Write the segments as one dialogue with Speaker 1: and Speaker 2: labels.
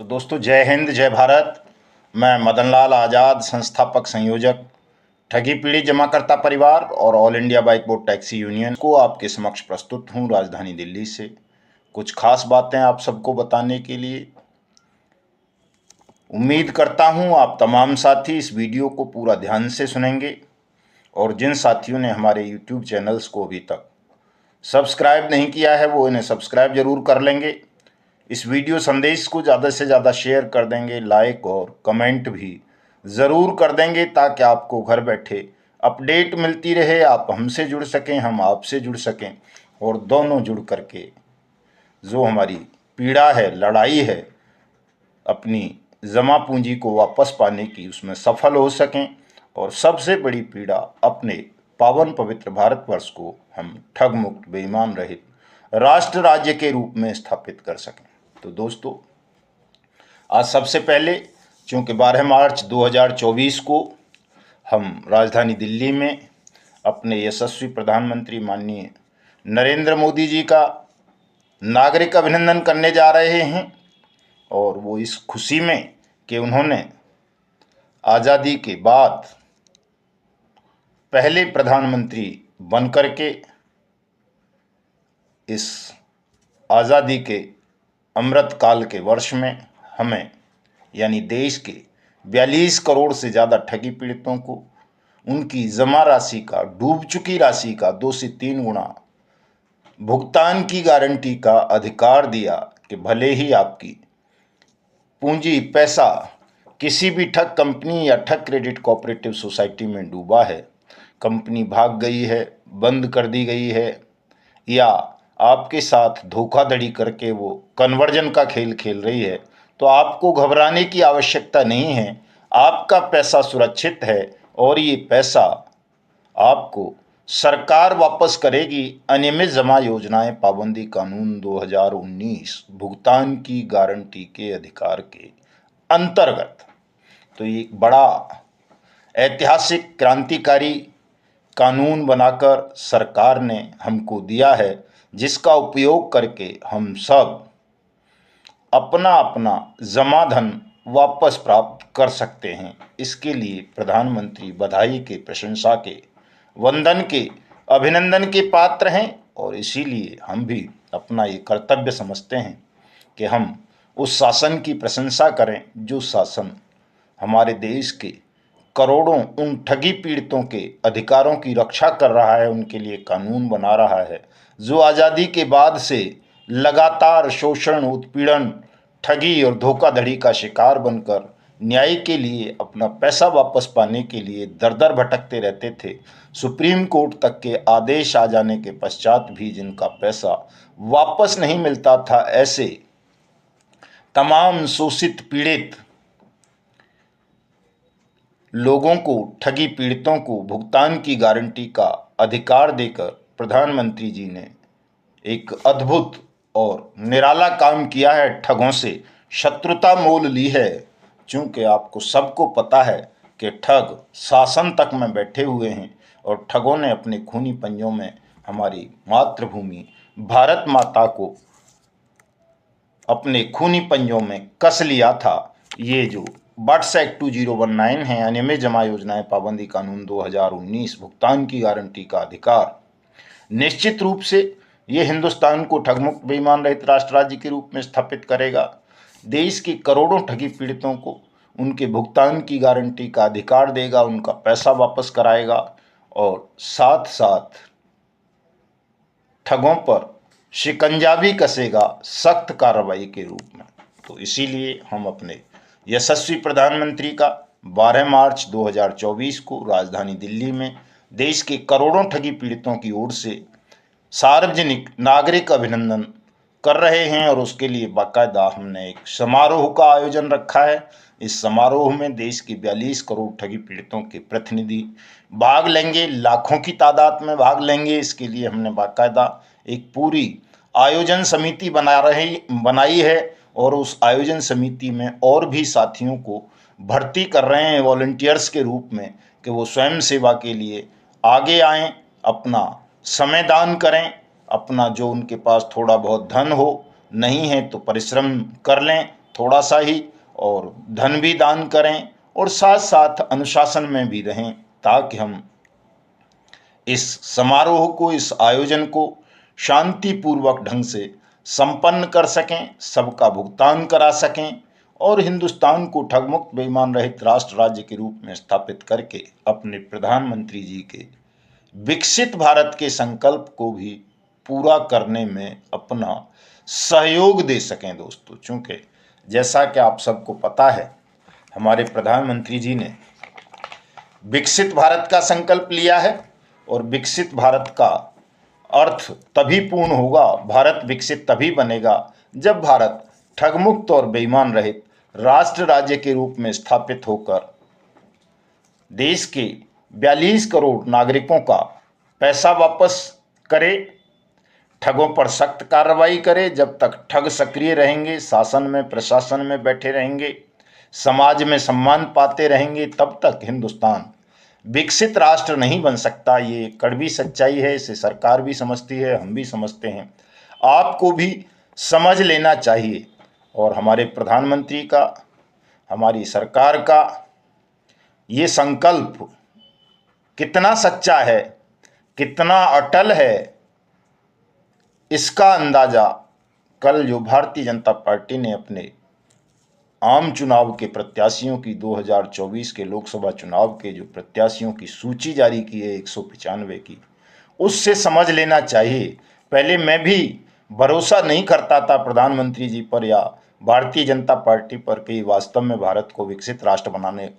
Speaker 1: तो दोस्तों, जय हिंद जय भारत। मैं मदन लाल आज़ाद, संस्थापक संयोजक ठगी पीड़ित जमाकर्ता परिवार और all India bike board taxi union को आपके समक्ष प्रस्तुत हूँ राजधानी दिल्ली से कुछ खास बातें आप सबको बताने के लिए। उम्मीद करता हूँ आप तमाम साथी इस वीडियो को पूरा ध्यान से सुनेंगे और जिन साथियों ने हमारे YouTube चैनल्स को अभी तक सब्सक्राइब नहीं किया है वो इन्हें सब्सक्राइब जरूर कर लेंगे। इस वीडियो संदेश को ज़्यादा से ज़्यादा शेयर कर देंगे, लाइक और कमेंट भी ज़रूर कर देंगे ताकि आपको घर बैठे अपडेट मिलती रहे, आप हमसे जुड़ सकें, हम आपसे जुड़ सकें और दोनों जुड़ करके जो हमारी पीड़ा है, लड़ाई है, अपनी जमा पूंजी को वापस पाने की उसमें सफल हो सकें और सबसे बड़ी पीड़ा अपने पावन पवित्र भारतवर्ष को हम ठग मुक्त, बेईमान रहित राष्ट्र राज्य के रूप में स्थापित कर सकें। तो दोस्तों, आज सबसे पहले चूँकि 12 मार्च 2024 को हम राजधानी दिल्ली में अपने यशस्वी प्रधानमंत्री माननीय नरेंद्र मोदी जी का नागरिक अभिनंदन करने जा रहे हैं और वो इस खुशी में कि उन्होंने आज़ादी के बाद पहले प्रधानमंत्री बन करके इस आज़ादी के अमृत काल के वर्ष में हमें यानी देश के 42 करोड़ से ज़्यादा ठगी पीड़ितों को उनकी जमा राशि का, डूब चुकी राशि का 2 से 3 गुना भुगतान की गारंटी का अधिकार दिया कि भले ही आपकी पूंजी, पैसा किसी भी ठग कंपनी या ठग क्रेडिट कोऑपरेटिव सोसाइटी में डूबा है, कंपनी भाग गई है, बंद कर दी गई है या आपके साथ धोखाधड़ी करके वो कन्वर्जन का खेल खेल रही है, तो आपको घबराने की आवश्यकता नहीं है। आपका पैसा सुरक्षित है और ये पैसा आपको सरकार वापस करेगी। अनियमित जमा योजनाएं पाबंदी कानून 2019 भुगतान की गारंटी के अधिकार के अंतर्गत। तो ये एक बड़ा ऐतिहासिक क्रांतिकारी कानून बनाकर सरकार ने हमको दिया है, जिसका उपयोग करके हम सब अपना अपना जमा धन वापस प्राप्त कर सकते हैं। इसके लिए प्रधानमंत्री बधाई के, प्रशंसा के, वंदन के, अभिनंदन के पात्र हैं और इसीलिए हम भी अपना ये कर्तव्य समझते हैं कि हम उस शासन की प्रशंसा करें जो शासन हमारे देश के करोड़ों उन ठगी पीड़ितों के अधिकारों की रक्षा कर रहा है, उनके लिए कानून बना रहा है, जो आज़ादी के बाद से लगातार शोषण, उत्पीड़न, ठगी और धोखाधड़ी का शिकार बनकर न्याय के लिए, अपना पैसा वापस पाने के लिए दर दर भटकते रहते थे। सुप्रीम कोर्ट तक के आदेश आ जाने के पश्चात भी जिनका पैसा वापस नहीं मिलता था, ऐसे तमाम शोषित, पीड़ित लोगों को, ठगी पीड़ितों को भुगतान की गारंटी का अधिकार देकर प्रधानमंत्री जी ने एक अद्भुत और निराला काम किया है। ठगों से शत्रुता मोल ली है। चूँकि आपको सबको पता है कि ठग शासन तक में बैठे हुए हैं और ठगों ने अपने खूनी पंजों में हमारी मातृभूमि भारत माता को अपने खूनी पंजों में कस लिया था। ये जो बट्स एक्ट 2019 है, अनियमित जमा योजनाएं पाबंदी कानून 2019 भुगतान की गारंटी का अधिकार, निश्चित रूप से ये हिंदुस्तान को ठगमुक्त, बेईमान रहित राष्ट्र राज्य के रूप में स्थापित करेगा। देश के करोड़ों ठगी पीड़ितों को उनके भुगतान की गारंटी का अधिकार देगा, उनका पैसा वापस कराएगा और साथ साथ ठगों पर शिकंजा भी कसेगा सख्त कार्रवाई के रूप में। तो इसीलिए हम अपने यशस्वी प्रधानमंत्री का 12 मार्च 2024 को राजधानी दिल्ली में देश के करोड़ों ठगी पीड़ितों की ओर से सार्वजनिक नागरिक अभिनंदन कर रहे हैं और उसके लिए बाकायदा हमने एक समारोह का आयोजन रखा है। इस समारोह में देश के 42 करोड़ ठगी पीड़ितों के प्रतिनिधि भाग लेंगे, लाखों की तादाद में भाग लेंगे। इसके लिए हमने बाकायदा एक पूरी आयोजन समिति बनाई है और उस आयोजन समिति में और भी साथियों को भर्ती कर रहे हैं वॉलंटियर्स के रूप में कि वो स्वयं सेवा के लिए आगे आएं, अपना समय दान करें, अपना जो उनके पास थोड़ा बहुत धन हो, नहीं है तो परिश्रम कर लें थोड़ा सा ही, और धन भी दान करें और साथ साथ अनुशासन में भी रहें, ताकि हम इस समारोह को, इस आयोजन को शांतिपूर्वक ढंग से संपन्न कर सकें, सबका भुगतान करा सकें और हिंदुस्तान को ठगमुक्त बेईमान रहित राष्ट्र राज्य के रूप में स्थापित करके अपने प्रधानमंत्री जी के विकसित भारत के संकल्प को भी पूरा करने में अपना सहयोग दे सकें दोस्तों। चूंकि जैसा कि आप सबको पता है, हमारे प्रधानमंत्री जी ने विकसित भारत का संकल्प लिया है और विकसित भारत का अर्थ तभी पूर्ण होगा, भारत विकसित तभी बनेगा जब भारत ठगमुक्त और बेईमान रहित राष्ट्र राज्य के रूप में स्थापित होकर देश के 42 करोड़ नागरिकों का पैसा वापस करे, ठगों पर सख्त कार्रवाई करे। जब तक ठग सक्रिय रहेंगे, शासन में प्रशासन में बैठे रहेंगे, समाज में सम्मान पाते रहेंगे, तब तक हिंदुस्तान विकसित राष्ट्र नहीं बन सकता। ये कड़वी सच्चाई है, इसे सरकार भी समझती है, हम भी समझते हैं, आपको भी समझ लेना चाहिए। और हमारे प्रधानमंत्री का, हमारी सरकार का ये संकल्प कितना सच्चा है, कितना अटल है, इसका अंदाजा कल जो भारतीय जनता पार्टी ने अपने आम चुनाव के प्रत्याशियों की, 2024 के लोकसभा चुनाव के जो प्रत्याशियों की सूची जारी की है 195 की, उससे समझ लेना चाहिए। पहले मैं भी भरोसा नहीं करता था प्रधानमंत्री जी पर या भारतीय जनता पार्टी पर कि ये वास्तव में भारत को विकसित राष्ट्र बनाने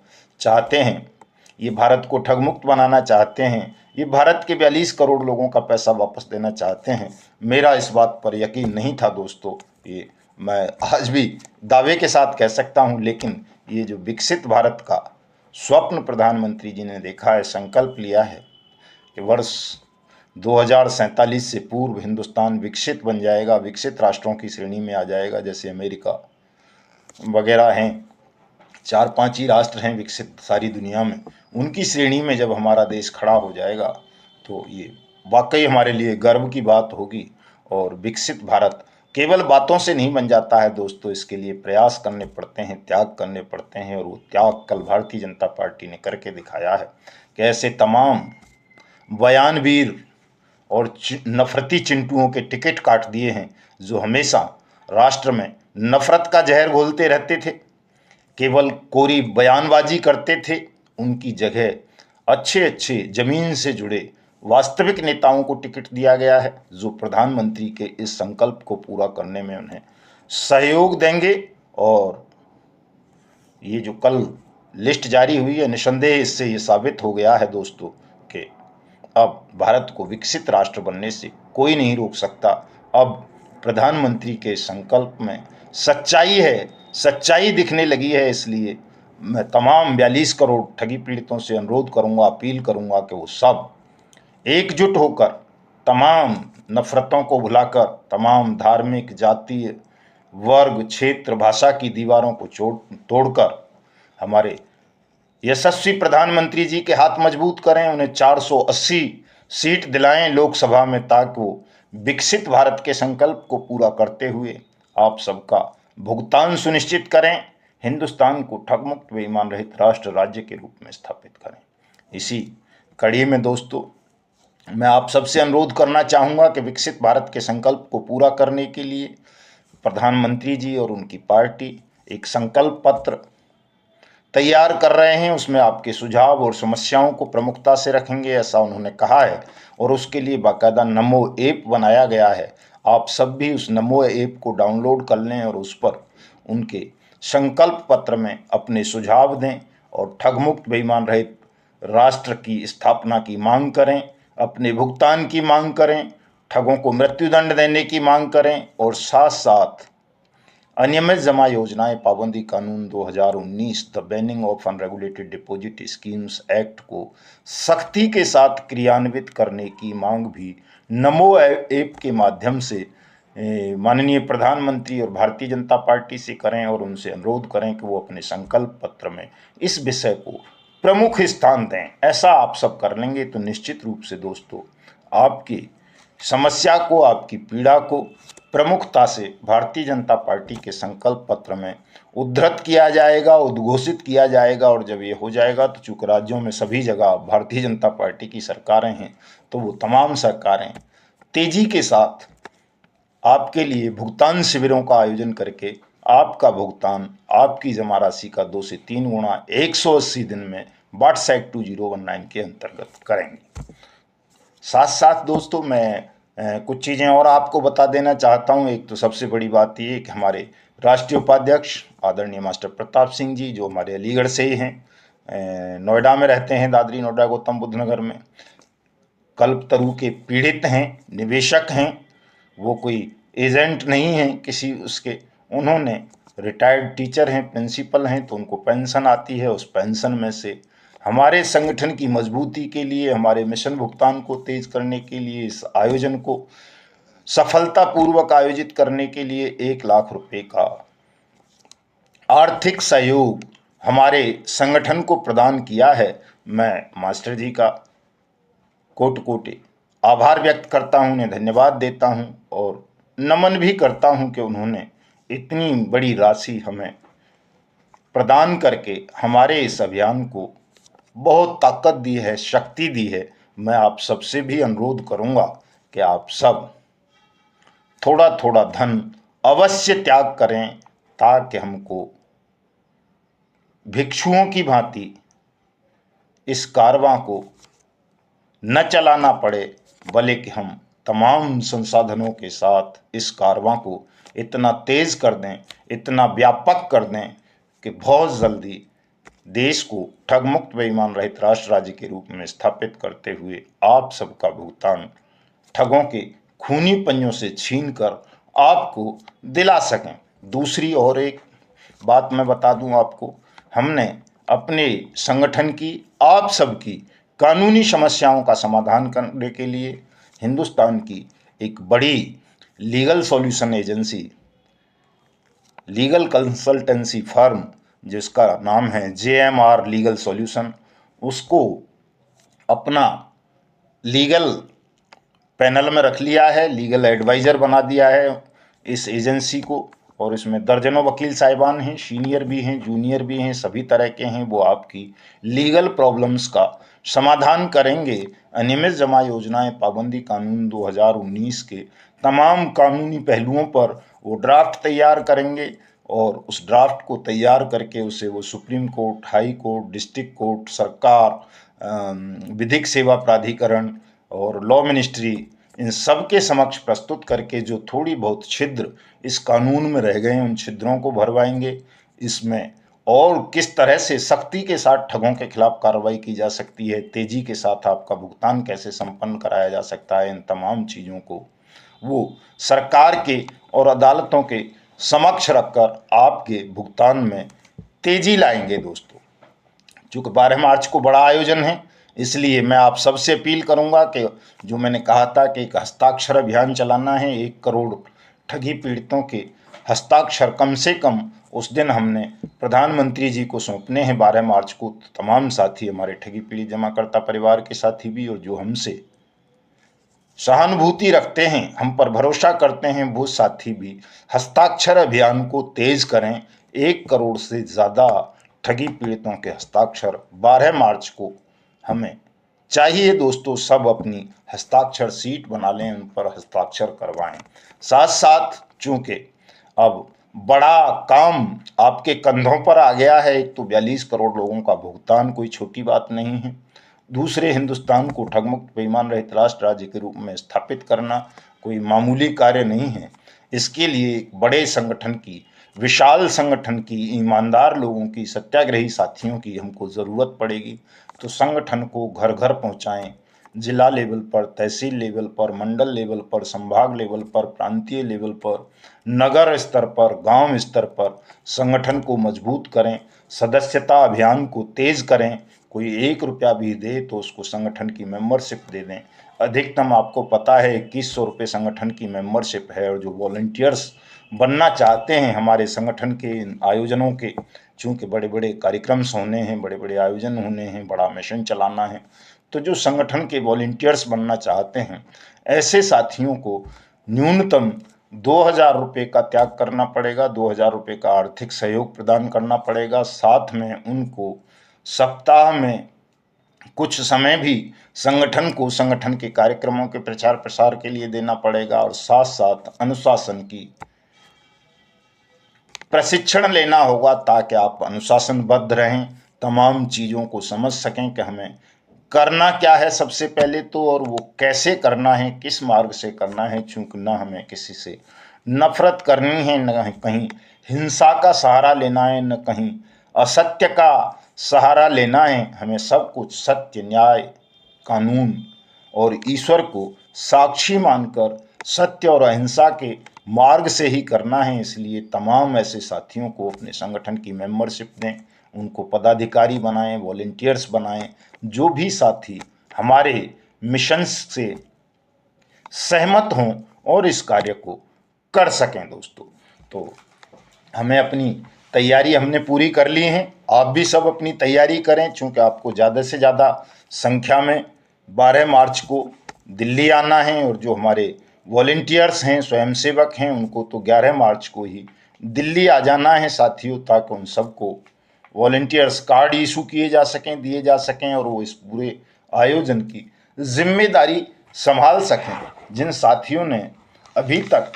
Speaker 1: चाहते हैं, ये भारत को ठगमुक्त बनाना चाहते हैं, ये भारत के 42 करोड़ लोगों का पैसा वापस देना चाहते हैं। मेरा इस बात पर यकीन नहीं था दोस्तों, ये मैं आज भी दावे के साथ कह सकता हूं। लेकिन ये जो विकसित भारत का स्वप्न प्रधानमंत्री जी ने देखा है, संकल्प लिया है कि वर्ष 2047 से पूर्व हिंदुस्तान विकसित बन जाएगा, विकसित राष्ट्रों की श्रेणी में आ जाएगा, जैसे अमेरिका वगैरह हैं, 4-5 ही राष्ट्र हैं विकसित सारी दुनिया में, उनकी श्रेणी में जब हमारा देश खड़ा हो जाएगा तो ये वाकई हमारे लिए गर्व की बात होगी। और विकसित भारत केवल बातों से नहीं बन जाता है दोस्तों, इसके लिए प्रयास करने पड़ते हैं, त्याग करने पड़ते हैं, और वो त्याग कल भारतीय जनता पार्टी ने करके दिखाया है कि ऐसे तमाम बयानवीर और नफरती चिंटुओं के टिकट काट दिए हैं जो हमेशा राष्ट्र में नफरत का जहर घोलते रहते थे, केवल कोरी बयानबाजी करते थे। उनकी जगह अच्छे अच्छे जमीन से जुड़े वास्तविक नेताओं को टिकट दिया गया है, जो प्रधानमंत्री के इस संकल्प को पूरा करने में उन्हें सहयोग देंगे। और ये जो कल लिस्ट जारी हुई है, निसंदेह इससे ये साबित हो गया है दोस्तों कि अब भारत को विकसित राष्ट्र बनने से कोई नहीं रोक सकता। अब प्रधानमंत्री के संकल्प में सच्चाई है, सच्चाई दिखने लगी है। इसलिए मैं तमाम 42 करोड़ ठगी पीड़ितों से अनुरोध करूंगा, अपील करूंगा कि वो सब एकजुट होकर तमाम नफरतों को भुलाकर, तमाम धार्मिक, जातीय, वर्ग, क्षेत्र, भाषा की दीवारों को तोड़कर हमारे यशस्वी प्रधानमंत्री जी के हाथ मजबूत करें, उन्हें 480 सीट दिलाएं लोकसभा में, ताकि वो विकसित भारत के संकल्प को पूरा करते हुए आप सबका भुगतान सुनिश्चित करें, हिंदुस्तान को ठगमुक्त बेईमान रहित राष्ट्र राज्य के रूप में स्थापित करें। इसी कड़ी में दोस्तों मैं आप सबसे अनुरोध करना चाहूँगा कि विकसित भारत के संकल्प को पूरा करने के लिए प्रधानमंत्री जी और उनकी पार्टी एक संकल्प पत्र तैयार कर रहे हैं। उसमें आपके सुझाव और समस्याओं को प्रमुखता से रखेंगे, ऐसा उन्होंने कहा है। और उसके लिए बाकायदा नमो ऐप बनाया गया है। आप सब भी उस नमो ऐप को डाउनलोड कर लें और उस पर उनके संकल्प पत्र में अपने सुझाव दें और ठगमुक्त बेईमान रहित राष्ट्र की स्थापना की मांग करें, अपने भुगतान की मांग करें, ठगों को मृत्युदंड देने की मांग करें, और साथ साथ अनियमित जमा योजनाएं पाबंदी कानून 2019 the banning of unregulated deposit schemes act को सख्ती के साथ क्रियान्वित करने की मांग भी नमो ऐप के माध्यम से माननीय प्रधानमंत्री और भारतीय जनता पार्टी से करें और उनसे अनुरोध करें कि वो अपने संकल्प पत्र में इस विषय को प्रमुख स्थान दें। ऐसा आप सब कर लेंगे तो निश्चित रूप से दोस्तों आपकी समस्या को, आपकी पीड़ा को प्रमुखता से भारतीय जनता पार्टी के संकल्प पत्र में उद्धृत किया जाएगा, उद्घोषित किया जाएगा। और जब ये हो जाएगा तो चूंकि राज्यों में सभी जगह भारतीय जनता पार्टी की सरकारें हैं, तो वो तमाम सरकारें तेजी के साथ आपके लिए भुगतान शिविरों का आयोजन करके आपका भुगतान आपकी जमा राशि का 2 से 3 गुना 180 दिन में वाट्स एक्ट 2019 के अंतर्गत करेंगे। साथ साथ दोस्तों मैं कुछ चीज़ें और आपको बता देना चाहता हूं। एक तो सबसे बड़ी बात ये कि हमारे राष्ट्रीय उपाध्यक्ष आदरणीय मास्टर प्रताप सिंह जी, जो हमारे अलीगढ़ से ही हैं, नोएडा में रहते हैं, दादरी नोएडा गौतम बुद्ध नगर में, कल्पतरु के पीड़ित हैं, निवेशक हैं, वो कोई एजेंट नहीं हैं किसी उसके। उन्होंने रिटायर्ड टीचर हैं, प्रिंसिपल हैं, तो उनको पेंशन आती है। उस पेंशन में से हमारे संगठन की मजबूती के लिए, हमारे मिशन भुगतान को तेज करने के लिए, इस आयोजन को सफलतापूर्वक आयोजित करने के लिए 1 लाख रुपए का आर्थिक सहयोग हमारे संगठन को प्रदान किया है। मैं मास्टर जी का कोटि कोटि आभार व्यक्त करता हूं, उन्हें धन्यवाद देता हूं और नमन भी करता हूं कि उन्होंने इतनी बड़ी राशि हमें प्रदान करके हमारे इस अभियान को बहुत ताकत दी है, शक्ति दी है। मैं आप सबसे भी अनुरोध करूंगा कि आप सब थोड़ा थोड़ा धन अवश्य त्याग करें, ताकि हमको भिक्षुओं की भांति इस कारवां को न चलाना पड़े, बल्कि हम तमाम संसाधनों के साथ इस कारवां को इतना तेज कर दें, इतना व्यापक कर दें कि बहुत जल्दी देश को ठग मुक्त बेईमान रहित राष्ट्र राज्य के रूप में स्थापित करते हुए आप सबका भुगतान ठगों के खूनी पंजों से छीनकर आपको दिला सकें। दूसरी और एक बात मैं बता दूं आपको, हमने अपने संगठन की, आप सबकी कानूनी समस्याओं का समाधान करने के लिए हिंदुस्तान की एक बड़ी legal solution agency, legal consultancy firm जिसका नाम है JMR लीगल सॉल्यूशन, उसको अपना लीगल पैनल में रख लिया है, लीगल एडवाइज़र बना दिया है इस एजेंसी को। और इसमें दर्जनों वकील साहिबान हैं, सीनियर भी हैं, जूनियर भी हैं, सभी तरह के हैं। वो आपकी लीगल प्रॉब्लम्स का समाधान करेंगे। अनियमित जमा योजनाएं पाबंदी कानून 2019 के तमाम कानूनी पहलुओं पर वो ड्राफ्ट तैयार करेंगे और उस ड्राफ्ट को तैयार करके उसे वो supreme court, high court, district court, सरकार, विधिक सेवा प्राधिकरण और लॉ मिनिस्ट्री, इन सब के समक्ष प्रस्तुत करके जो थोड़ी बहुत छिद्र इस कानून में रह गए हैं उन छिद्रों को भरवाएंगे। इसमें और किस तरह से सख्ती के साथ ठगों के खिलाफ कार्रवाई की जा सकती है, तेजी के साथ आपका भुगतान कैसे संपन्न कराया जा सकता है, इन तमाम चीज़ों को वो सरकार के और अदालतों के समक्ष रखकर आपके भुगतान में तेजी लाएंगे। दोस्तों, चूँकि 12 मार्च को बड़ा आयोजन है, इसलिए मैं आप सबसे अपील करूंगा कि जो मैंने कहा था कि एक हस्ताक्षर अभियान चलाना है, 1 करोड़ ठगी पीड़ितों के हस्ताक्षर कम से कम उस दिन हमने प्रधानमंत्री जी को सौंपने हैं 12 मार्च को। तमाम साथी, हमारे ठगी पीड़ित जमाकर्ता परिवार के साथी भी और जो हमसे सहानुभूति रखते हैं, हम पर भरोसा करते हैं, वो साथी भी हस्ताक्षर अभियान को तेज करें। 1 करोड़ से ज़्यादा ठगी पीड़ितों के हस्ताक्षर 12 मार्च को हमें चाहिए। दोस्तों, सब अपनी हस्ताक्षर सीट बना लें, उन पर हस्ताक्षर करवाएं। साथ साथ चूंकि अब बड़ा काम आपके कंधों पर आ गया है, एक तो 42 करोड़ लोगों का भुगतान कोई छोटी बात नहीं है, दूसरे हिंदुस्तान को ठगमुक्त बेईमान रहित राष्ट्र राज्य के रूप में स्थापित करना कोई मामूली कार्य नहीं है। इसके लिए एक बड़े संगठन की, विशाल संगठन की, ईमानदार लोगों की, सत्याग्रही साथियों की हमको ज़रूरत पड़ेगी। तो संगठन को घर घर पहुंचाएं, जिला लेवल पर, तहसील लेवल पर, मंडल लेवल पर, संभाग लेवल पर, प्रांतीय लेवल पर, नगर स्तर पर, गांव स्तर पर संगठन को मजबूत करें। सदस्यता अभियान को तेज करें। कोई 1 रुपया भी दे तो उसको संगठन की मेंबरशिप दे दें। अधिकतम आपको पता है 2100 रुपये संगठन की मेंबरशिप है। और जो वॉलंटियर्स बनना चाहते हैं हमारे संगठन के आयोजनों के, चूँकि बड़े बड़े कार्यक्रम होने हैं, बड़े बड़े आयोजन होने हैं, बड़ा मिशन चलाना है, तो जो संगठन के वॉलंटियर्स बनना चाहते हैं ऐसे साथियों को न्यूनतम 2,000 रुपये का त्याग करना पड़ेगा, 2,000 रुपये का आर्थिक सहयोग प्रदान करना पड़ेगा। साथ में उनको सप्ताह में कुछ समय भी संगठन को, संगठन के कार्यक्रमों के प्रचार प्रसार के लिए देना पड़ेगा, और साथ साथ अनुशासन की प्रशिक्षण लेना होगा ताकि आप अनुशासनबद्ध रहें, तमाम चीज़ों को समझ सकें कि हमें करना क्या है सबसे पहले तो, और वो कैसे करना है, किस मार्ग से करना है। चूँकि न हमें किसी से नफरत करनी है, न कहीं हिंसा का सहारा लेना है, न कहीं असत्य का सहारा लेना है। हमें सब कुछ सत्य, न्याय, कानून और ईश्वर को साक्षी मानकर सत्य और अहिंसा के मार्ग से ही करना है। इसलिए तमाम ऐसे साथियों को अपने संगठन की मेंबरशिप दें, उनको पदाधिकारी बनाएं, वॉलेंटियर्स बनाएं। जो भी साथी हमारे मिशन से सहमत हों और इस कार्य को कर सकें दोस्तों, तो हमें अपनी तैयारी हमने पूरी कर ली है। आप भी सब अपनी तैयारी करें, चूँकि आपको ज़्यादा से ज़्यादा संख्या में 12 मार्च को दिल्ली आना है, और जो हमारे वॉलेंटियर्स हैं, स्वयंसेवक हैं, उनको तो 11 मार्च को ही दिल्ली आ जाना है साथियों, ताकि उन सबको वॉलेंटियर्स कार्ड इशू किए जा सकें, दिए जा सकें, और वो इस पूरे आयोजन की जिम्मेदारी संभाल सकें। जिन साथियों ने अभी तक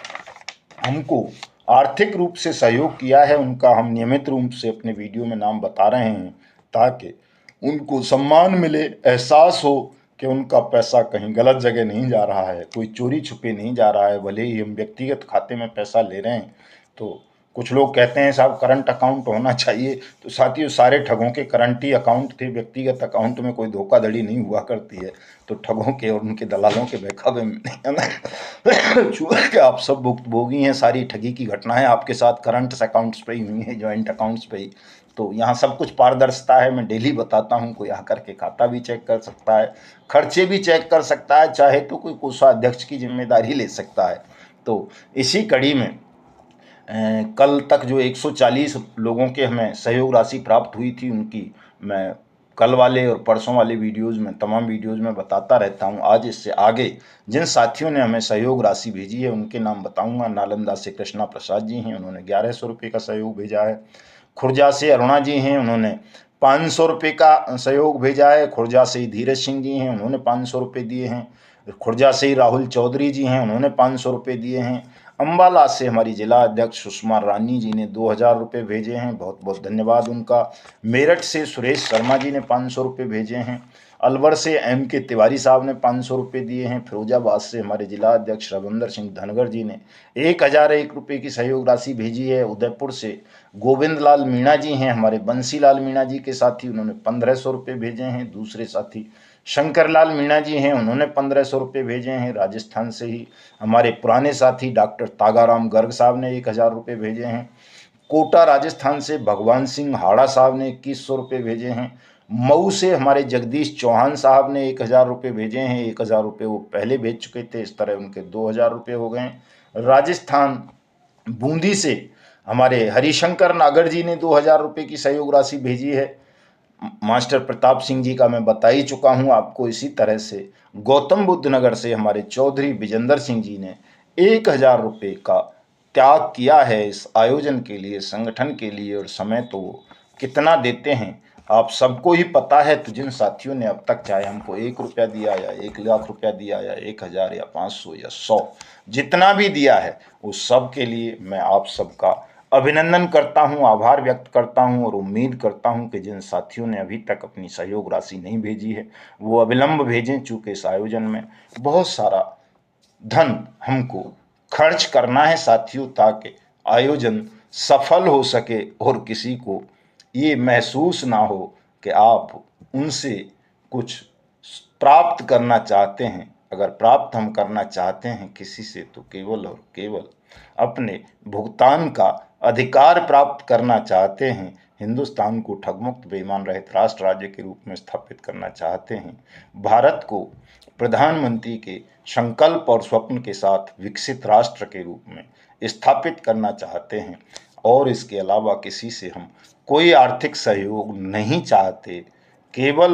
Speaker 1: हमको आर्थिक रूप से सहयोग किया है, उनका हम नियमित रूप से अपने वीडियो में नाम बता रहे हैं, ताकि उनको सम्मान मिले, एहसास हो कि उनका पैसा कहीं गलत जगह नहीं जा रहा है, कोई चोरी छुपे नहीं जा रहा है। भले ही हम व्यक्तिगत खाते में पैसा ले रहे हैं, तो कुछ लोग कहते हैं साहब करंट अकाउंट होना चाहिए, तो साथियों सारे ठगों के करंट ही अकाउंट थे, व्यक्तिगत अकाउंट में कोई धोखाधड़ी नहीं हुआ करती है। तो ठगों के और उनके दलालों के बहकावे में नहीं आना। चूँकि आप सब भुक्तभोगी हैं, सारी ठगी की घटनाएं आपके साथ करंट अकाउंट्स पे ही हुई हैं, जॉइंट अकाउंट्स पे ही। तो यहाँ सब कुछ पारदर्शिता है, मैं डेली बताता हूँ, कोई आकर के खाता भी चेक कर सकता है, खर्चे भी चेक कर सकता है, चाहे तो कोई कोषाध्यक्ष की जिम्मेदारी ले सकता है। तो इसी कड़ी में कल तक जो 140 लोगों के हमें सहयोग राशि प्राप्त हुई थी, उनकी मैं कल वाले और परसों वाले वीडियोज़ में, तमाम वीडियोज़ में बताता रहता हूं। आज इससे आगे जिन साथियों ने हमें सहयोग राशि भेजी है उनके नाम बताऊंगा। नालंदा से कृष्णा प्रसाद जी हैं, उन्होंने 1100 रुपये का सहयोग भेजा है। खुर्जा से अरुणा जी हैं, उन्होंने 500 रुपये का सहयोग भेजा है। खुर्जा से ही धीरज सिंह जी हैं, उन्होंने 500 रुपये दिए हैं। खुर्जा से ही राहुल चौधरी जी हैं, उन्होंने 500 रुपये दिए हैं। अम्बाला से हमारी जिला अध्यक्ष सुषमा रानी जी ने 2,000 रुपये भेजे हैं, बहुत बहुत धन्यवाद उनका। मेरठ से सुरेश शर्मा जी ने 500 रुपये भेजे हैं। अलवर से M.K. तिवारी साहब ने 500 रुपये दिए हैं। फिरोजाबाद से हमारे जिला अध्यक्ष रविंदर सिंह धनगर जी ने 1,001 रुपये की सहयोग राशि भेजी है। उदयपुर से गोविंद लाल मीणा जी हैं, हमारे बंसी लाल मीणा जी के साथी, उन्होंने 1,500 रुपये भेजे हैं। दूसरे साथी शंकर लाल मीणा जी हैं, उन्होंने 1,500 रुपये भेजे हैं। राजस्थान से ही हमारे पुराने साथी डॉक्टर तागाराम गर्ग साहब ने 1,000 रुपये भेजे हैं। कोटा राजस्थान से भगवान सिंह हाड़ा साहब ने 2,100 रुपये भेजे हैं। मऊ से हमारे जगदीश चौहान साहब ने 1,000 रुपये भेजे हैं। 1,000 रुपये वो पहले भेज चुके थे, इस तरह उनके 2,000 रुपये हो गए। राजस्थान बूंदी से हमारे हरिशंकर नागर जी ने 2,000 रुपये की सहयोग राशि भेजी है। मास्टर प्रताप सिंह जी का मैं बता ही चुका हूं आपको। इसी तरह से गौतम बुद्ध नगर से हमारे चौधरी विजेंद्र सिंह जी ने 1,000 रुपये का त्याग किया है इस आयोजन के लिए, संगठन के लिए। और समय तो वो कितना देते हैं आप सबको ही पता है। तो जिन साथियों ने अब तक, चाहे हमको 1 रुपया दिया या 1,00,000 रुपया दिया या 1,000 या 500 या 100, जितना भी दिया है, उस सब के लिए मैं आप सबका अभिनंदन करता हूं, आभार व्यक्त करता हूं, और उम्मीद करता हूं कि जिन साथियों ने अभी तक अपनी सहयोग राशि नहीं भेजी है वो अविलंब भेजें। चूँकि इस आयोजन में बहुत सारा धन हमको खर्च करना है साथियों, ताकि आयोजन सफल हो सके और किसी को ये महसूस ना हो कि आप उनसे कुछ प्राप्त करना चाहते हैं। अगर प्राप्त हम करना चाहते हैं किसी से, तो केवल और केवल अपने भुगतान का अधिकार प्राप्त करना चाहते हैं। हिंदुस्तान को ठगमुक्त बेईमान रहित राष्ट्र राज्य के रूप में स्थापित करना चाहते हैं। भारत को प्रधानमंत्री के संकल्प और स्वप्न के साथ विकसित राष्ट्र के रूप में स्थापित करना चाहते हैं। और इसके अलावा किसी से हम कोई आर्थिक सहयोग नहीं चाहते। केवल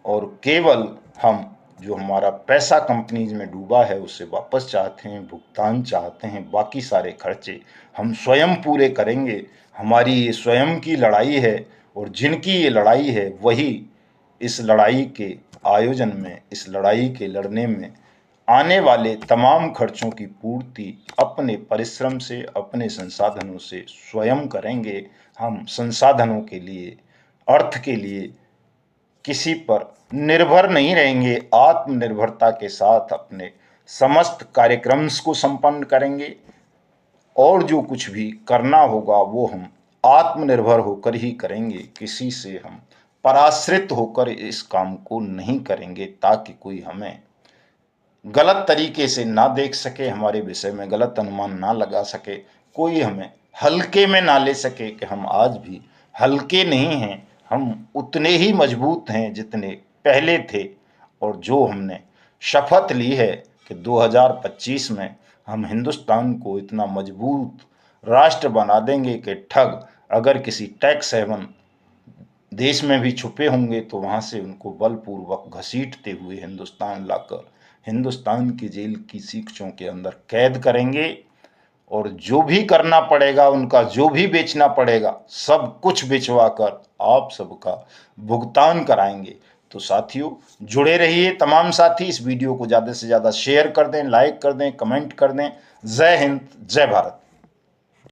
Speaker 1: और केवल हम जो हमारा पैसा कंपनीज में डूबा है उसे वापस चाहते हैं, भुगतान चाहते हैं। बाकी सारे खर्चे हम स्वयं पूरे करेंगे। हमारी ये स्वयं की लड़ाई है और जिनकी ये लड़ाई है वही इस लड़ाई के आयोजन में, इस लड़ाई के लड़ने में आने वाले तमाम खर्चों की पूर्ति अपने परिश्रम से, अपने संसाधनों से स्वयं करेंगे। हम संसाधनों के लिए, अर्थ के लिए किसी पर निर्भर नहीं रहेंगे। आत्मनिर्भरता के साथ अपने समस्त कार्यक्रम को संपन्न करेंगे और जो कुछ भी करना होगा वो हम आत्मनिर्भर होकर ही करेंगे। किसी से हम पराश्रित होकर इस काम को नहीं करेंगे, ताकि कोई हमें गलत तरीके से ना देख सके, हमारे विषय में गलत अनुमान ना लगा सके, कोई हमें हल्के में ना ले सके कि हम आज भी हल्के नहीं हैं। हम उतने ही मजबूत हैं जितने पहले थे। और जो हमने शपथ ली है कि 2025 में हम हिंदुस्तान को इतना मजबूत राष्ट्र बना देंगे कि ठग अगर किसी टैक्स हेवन देश में भी छुपे होंगे तो वहाँ से उनको बलपूर्वक घसीटते हुए हिंदुस्तान लाकर हिंदुस्तान की जेल की सीखचों के अंदर कैद करेंगे। और जो भी करना पड़ेगा, उनका जो भी बेचना पड़ेगा, सब कुछ बेचवा कर आप सबका भुगतान कराएंगे। तो साथियों, जुड़े रहिए। तमाम साथी इस वीडियो को ज़्यादा से ज़्यादा शेयर कर दें, लाइक कर दें, कमेंट कर दें। जय हिंद, जय भारत।